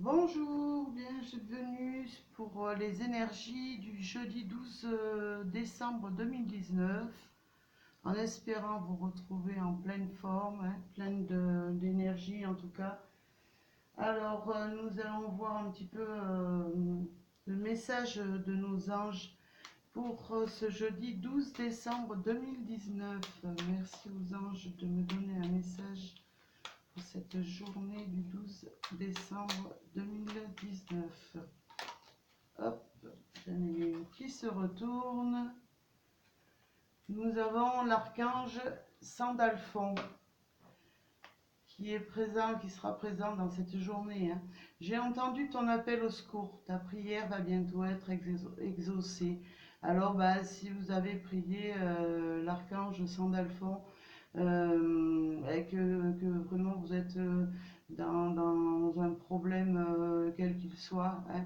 Bonjour, bienvenue pour les énergies du jeudi 12 décembre 2019, en espérant vous retrouver en pleine forme, hein, pleine d'énergie en tout cas. Alors, nous allons voir un petit peu le message de nos anges pour ce jeudi 12 décembre 2019. Merci aux anges de me donner un message pour cette journée du 12 décembre 2019. Hop, j'en ai une qui se retourne. Nous avons l'archange Sandalphon qui est présent, qui sera présent dans cette journée. J'ai entendu ton appel au secours. Ta prière va bientôt être exaucée. Alors, si vous avez prié l'archange Sandalphon, et que vraiment vous êtes dans un problème quel qu'il soit, hein,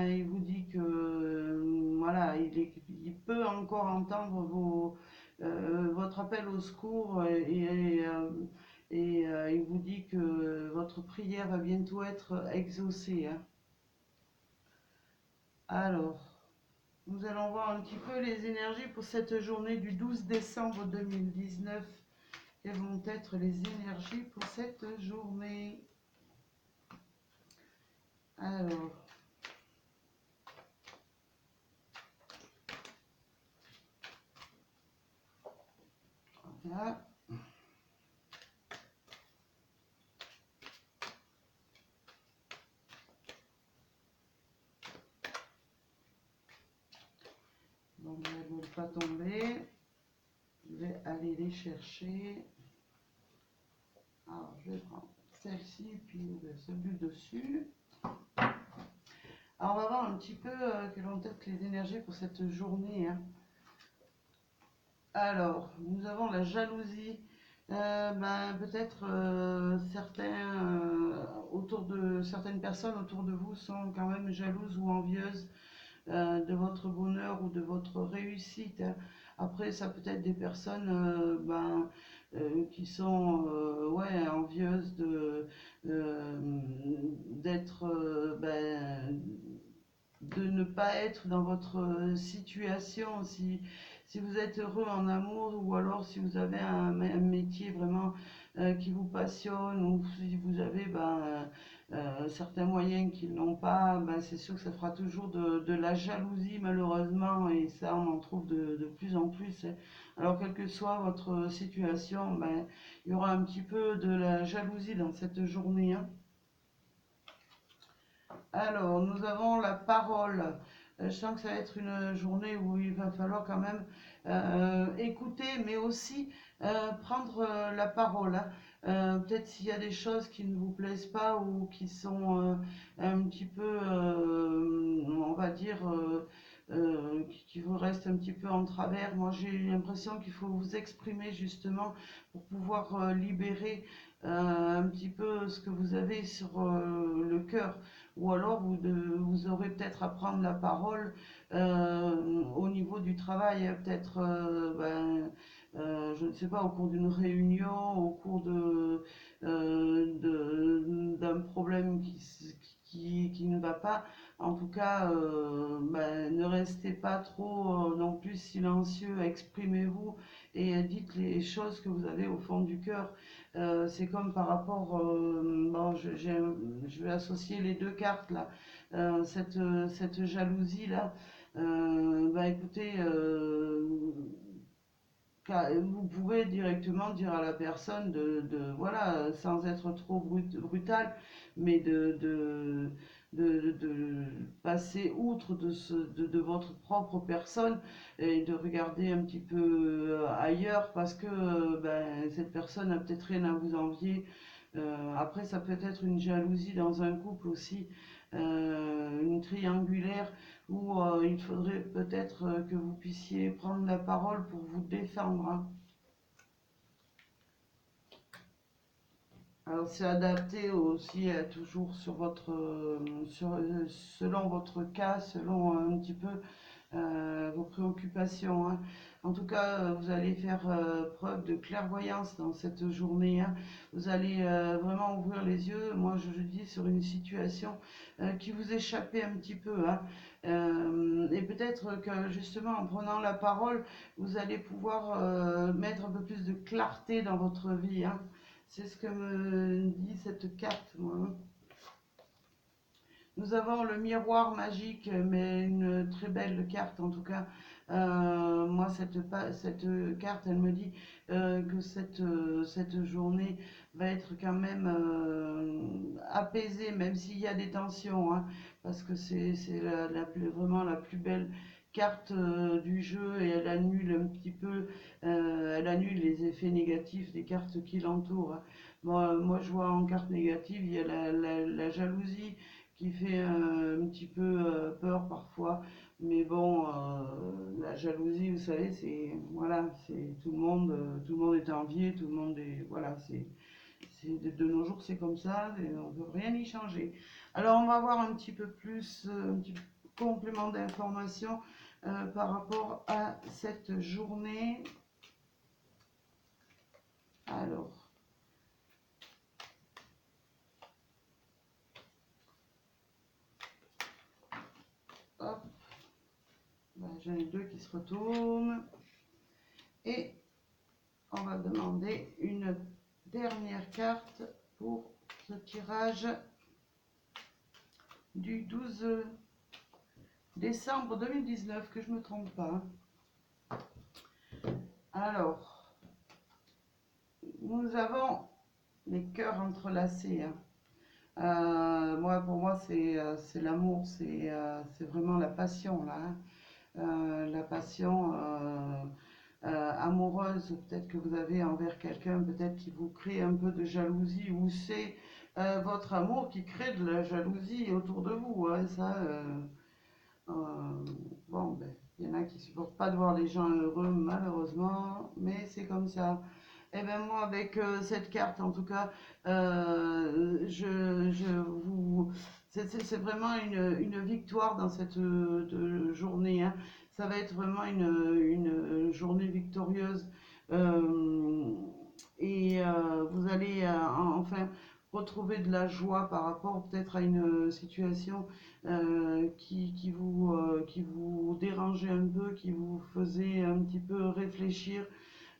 il vous dit que voilà, il peut encore entendre votre appel au secours et il vous dit que votre prière va bientôt être exaucée, hein. Alors, nous allons voir un petit peu les énergies pour cette journée du 12 décembre 2019. Quelles vont être les énergies pour cette journée? Alors, voilà. Donc, elles ne veulent pas tomber. Je vais aller les chercher. Alors, je vais prendre celle-ci, puis celle du dessus. Alors, on va voir un petit peu quelles vont être les énergies pour cette journée, hein. Alors, nous avons la jalousie. Peut-être certains certaines personnes autour de vous sont quand même jalouses ou envieuses de votre bonheur ou de votre réussite, hein. Après, ça peut être des personnes qui sont ouais, envieuses d'être, de ne pas être dans votre situation. Si vous êtes heureux en amour, ou alors si vous avez un métier vraiment qui vous passionne, ou si vous avez certains moyens qu'ils n'ont pas, c'est sûr que ça fera toujours de la jalousie malheureusement, et ça on en trouve de plus en plus, hein. Alors quelle que soit votre situation, il y aura un petit peu de la jalousie dans cette journée, hein. Alors, nous avons la parole. Je sens que ça va être une journée où il va falloir quand même écouter, mais aussi prendre la parole, hein. Peut-être s'il y a des choses qui ne vous plaisent pas ou qui sont un petit peu, on va dire, qui vous restent un petit peu en travers. Moi, j'ai l'impression qu'il faut vous exprimer justement pour pouvoir libérer un petit peu ce que vous avez sur le cœur. Ou alors vous aurez peut-être à prendre la parole au niveau du travail, hein, peut-être, je ne sais pas, au cours d'une réunion, au cours d'un problème qui ne va pas. En tout cas, ne restez pas trop non plus silencieux, exprimez-vous et dites les choses que vous avez au fond du cœur. C'est comme par rapport, bon, je vais associer les deux cartes là, cette jalousie là. Écoutez, vous pouvez directement dire à la personne voilà, sans être trop brutal, mais de passer outre de votre propre personne et de regarder un petit peu ailleurs, parce que cette personne a peut-être rien à vous envier. Après, ça peut être une jalousie dans un couple aussi, une triangulaire, où il faudrait peut-être que vous puissiez prendre la parole pour vous défendre, hein. Alors c'est adapté aussi toujours sur selon votre cas, selon un petit peu vos préoccupations, hein. En tout cas, vous allez faire preuve de clairvoyance dans cette journée, hein. Vous allez vraiment ouvrir les yeux, moi je dis, sur une situation qui vous échappait un petit peu, hein. Et peut-être que justement en prenant la parole, vous allez pouvoir mettre un peu plus de clarté dans votre vie, hein. C'est ce que me dit cette carte, moi, hein. Nous avons le miroir magique, mais une très belle carte en tout cas. Moi, cette carte, elle me dit que cette journée va être quand même apaisée, même s'il y a des tensions, hein, parce que c'est vraiment la plus belle carte du jeu et elle annule un petit peu, elle annule les effets négatifs des cartes qui l'entourent, hein. Bon, moi, je vois en carte négative, il y a la jalousie qui fait un petit peu peur parfois. Mais bon, la jalousie, vous savez, c'est voilà, c'est tout le monde est envié, tout le monde est voilà, c'est de nos jours c'est comme ça, et on ne peut rien y changer. Alors on va voir un petit peu plus, un petit complément d'information par rapport à cette journée. Alors, hop, ben, j'en ai deux qui se retournent et on va demander une dernière carte pour ce tirage du 12 décembre 2019, que je ne me trompe pas. Alors, nous avons les cœurs entrelacés, hein. Pour moi, c'est l'amour, c'est vraiment la passion, là, hein. La passion amoureuse peut-être que vous avez envers quelqu'un, peut-être qui vous crée un peu de jalousie, ou c'est votre amour qui crée de la jalousie autour de vous, hein. Ça, euh, bon, ben, il y en a qui supportent pas de voir les gens heureux, malheureusement, mais c'est comme ça. Et ben moi, avec cette carte, en tout cas, c'est vraiment une victoire dans cette journée, hein. Ça va être vraiment une journée victorieuse. Euh, Vous allez enfin retrouver de la joie par rapport peut-être à une situation qui vous dérangeait un peu, qui vous faisait un petit peu réfléchir.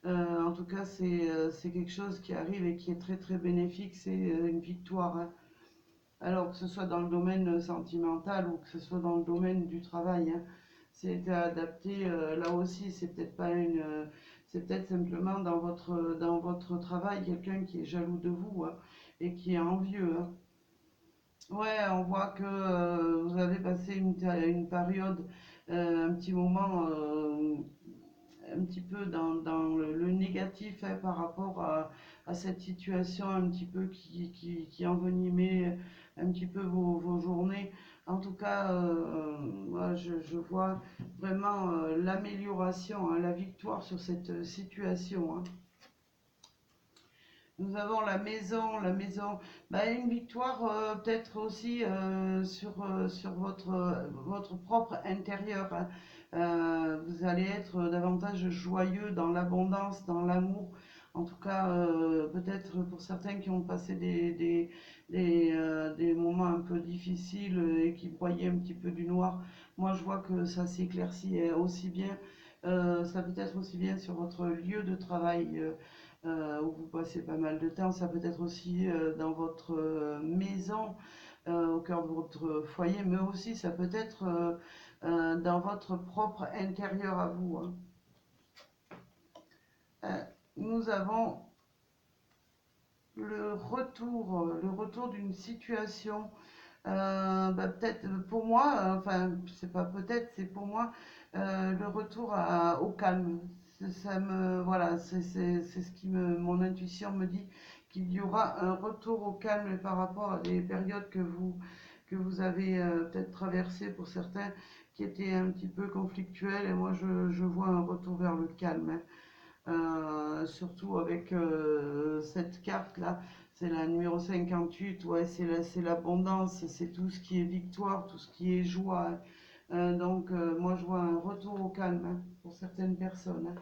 En tout cas, c'est quelque chose qui arrive et qui est très très bénéfique, c'est une victoire, hein. Alors que ce soit dans le domaine sentimental ou que ce soit dans le domaine du travail, hein. C'est adapté là aussi, c'est peut-être simplement dans votre travail quelqu'un qui est jaloux de vous, hein, et qui est envieux, hein. Ouais, on voit que vous avez passé une période, un petit moment, un petit peu dans le négatif, hein, par rapport à cette situation un petit peu qui envenimait un petit peu vos journées. En tout cas, moi, je vois vraiment l'amélioration, hein, la victoire sur cette situation, hein. Nous avons la maison, bah, une victoire peut-être aussi sur votre propre intérieur, hein. Vous allez être davantage joyeux dans l'abondance, dans l'amour. En tout cas, peut-être pour certains qui ont passé des moments un peu difficiles et qui voyaient un petit peu du noir, moi je vois que ça s'éclaircit aussi bien. Ça peut être aussi bien sur votre lieu de travail. Où vous passez pas mal de temps. Ça peut être aussi dans votre maison, au cœur de votre foyer, mais aussi ça peut être dans votre propre intérieur à vous, hein. Nous avons le retour d'une situation. Bah, peut-être pour moi, enfin c'est pas peut-être, c'est pour moi le retour au calme. Ça me, voilà, c'est ce qui mon intuition me dit qu'il y aura un retour au calme par rapport à des périodes que vous avez peut-être traversées pour certains qui étaient un petit peu conflictuelles. Et moi je vois un retour vers le calme, hein. Surtout avec cette carte-là, c'est la numéro 58, ouais, c'est l'abondance, c'est tout ce qui est victoire, tout ce qui est joie. Moi je vois un retour au calme hein, pour certaines personnes. Hein.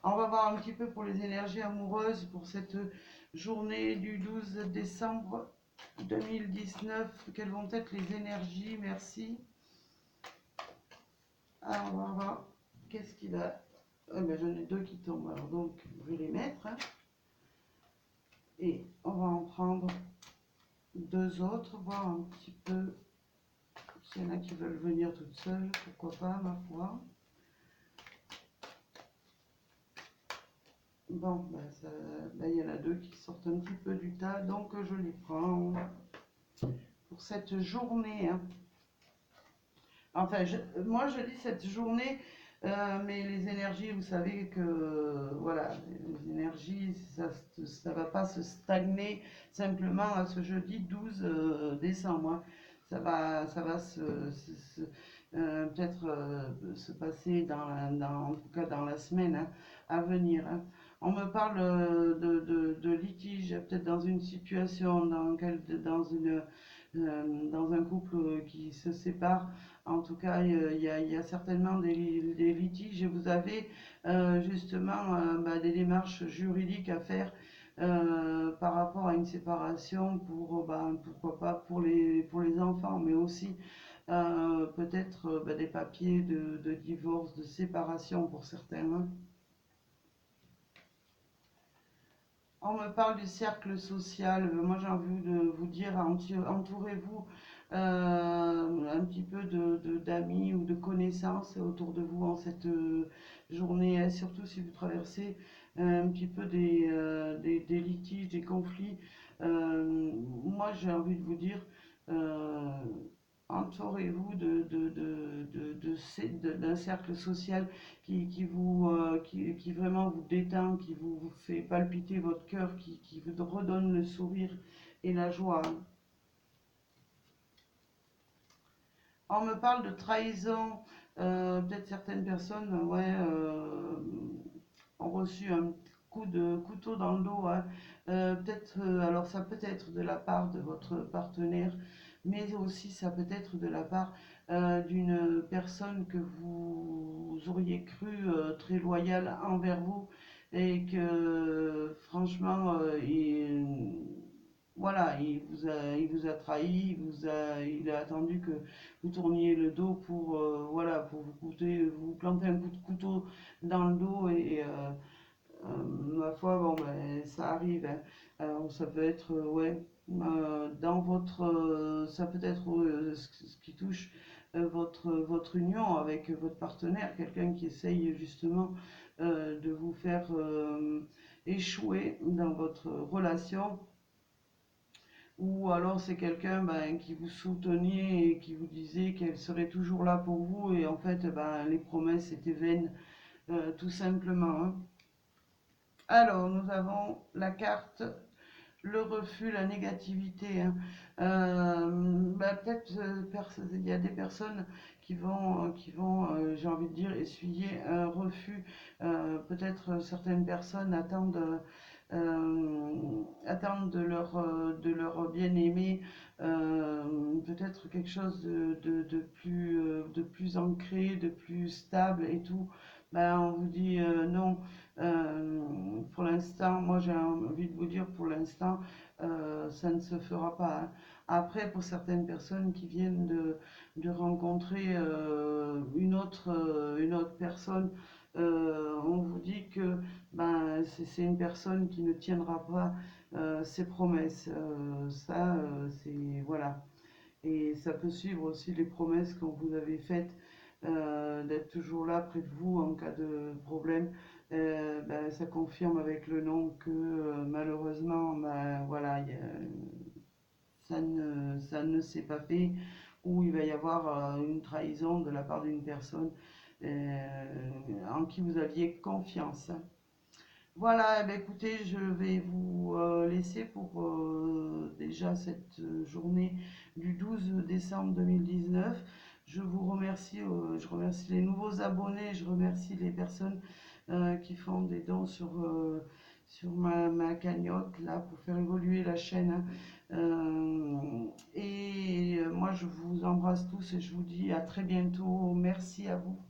On va voir un petit peu pour les énergies amoureuses pour cette journée du 12 décembre 2019. Quelles vont être les énergies? Merci. Alors on va voir qu'est-ce qu'il a. Ben, j'en ai deux qui tombent, alors donc je vais les mettre. Hein. Et on va en prendre deux autres, voir un petit peu s'il y en a qui veulent venir toutes seules, pourquoi pas, ma foi. Bon, ben, il y en a deux qui sortent un petit peu du tas, donc je les prends pour cette journée. Hein. Enfin, moi je dis cette journée, mais les énergies, vous savez que, voilà, les énergies, ça va pas se stagner simplement à ce jeudi 12 décembre. Hein. Ça va peut-être se passer en tout cas dans la semaine hein, à venir. Hein. On me parle de litige, peut-être dans une situation, dans un couple qui se sépare. En tout cas, il y a certainement des litiges et vous avez justement des démarches juridiques à faire par rapport à une séparation pour, pourquoi pas, pour les enfants, mais aussi peut-être des papiers de divorce, de séparation pour certains. Hein. On me parle du cercle social. Moi, j'ai envie de vous dire, entourez-vous un petit peu d'amis ou de connaissances autour de vous en cette journée, hein, surtout si vous traversez un petit peu des litiges, des conflits. Moi, j'ai envie de vous dire, euh, entourez-vous d'un cercle social qui vraiment vous détend, qui vous fait palpiter votre cœur, qui vous redonne le sourire et la joie. On me parle de trahison, peut-être certaines personnes ouais, ont reçu un coup de couteau dans le dos. Hein. Alors ça peut être de la part de votre partenaire, mais aussi ça peut être de la part d'une personne que vous auriez cru très loyale envers vous et que franchement voilà, il vous a trahi, il a attendu que vous tourniez le dos pour, voilà, pour vous planter un coup de couteau dans le dos ma foi, bon, ben, ça arrive. Hein. Alors, ça peut être, ouais, dans votre, ça peut être ce qui touche votre union avec votre partenaire, quelqu'un qui essaye justement de vous faire échouer dans votre relation ou alors c'est quelqu'un qui vous soutenait et qui vous disait qu'elle serait toujours là pour vous et en fait les promesses étaient vaines tout simplement. Hein. Alors nous avons la carte, le refus, la négativité. Hein. Peut-être il y a des personnes qui vont j'ai envie de dire, essuyer un refus. Peut-être certaines personnes attendent de leur bien-aimé peut-être quelque chose de plus ancré, de plus stable et tout. On vous dit non. Pour l'instant, moi j'ai envie de vous dire pour l'instant, ça ne se fera pas. Hein. Après, pour certaines personnes qui viennent de rencontrer une autre personne, on vous dit que c'est une personne qui ne tiendra pas ses promesses. C'est voilà. Et ça peut suivre aussi les promesses qu'on vous avait faites d'être toujours là près de vous en cas de problème. Ça confirme avec le nom que malheureusement, voilà, ça ne s'est pas fait ou il va y avoir une trahison de la part d'une personne en qui vous aviez confiance. Voilà, écoutez, je vais vous laisser pour déjà cette journée du 12 décembre 2019. Je vous remercie, je remercie les nouveaux abonnés, je remercie les personnes qui font des dons sur ma cagnotte là pour faire évoluer la chaîne, hein. Moi je vous embrasse tous et je vous dis à très bientôt. Merci à vous.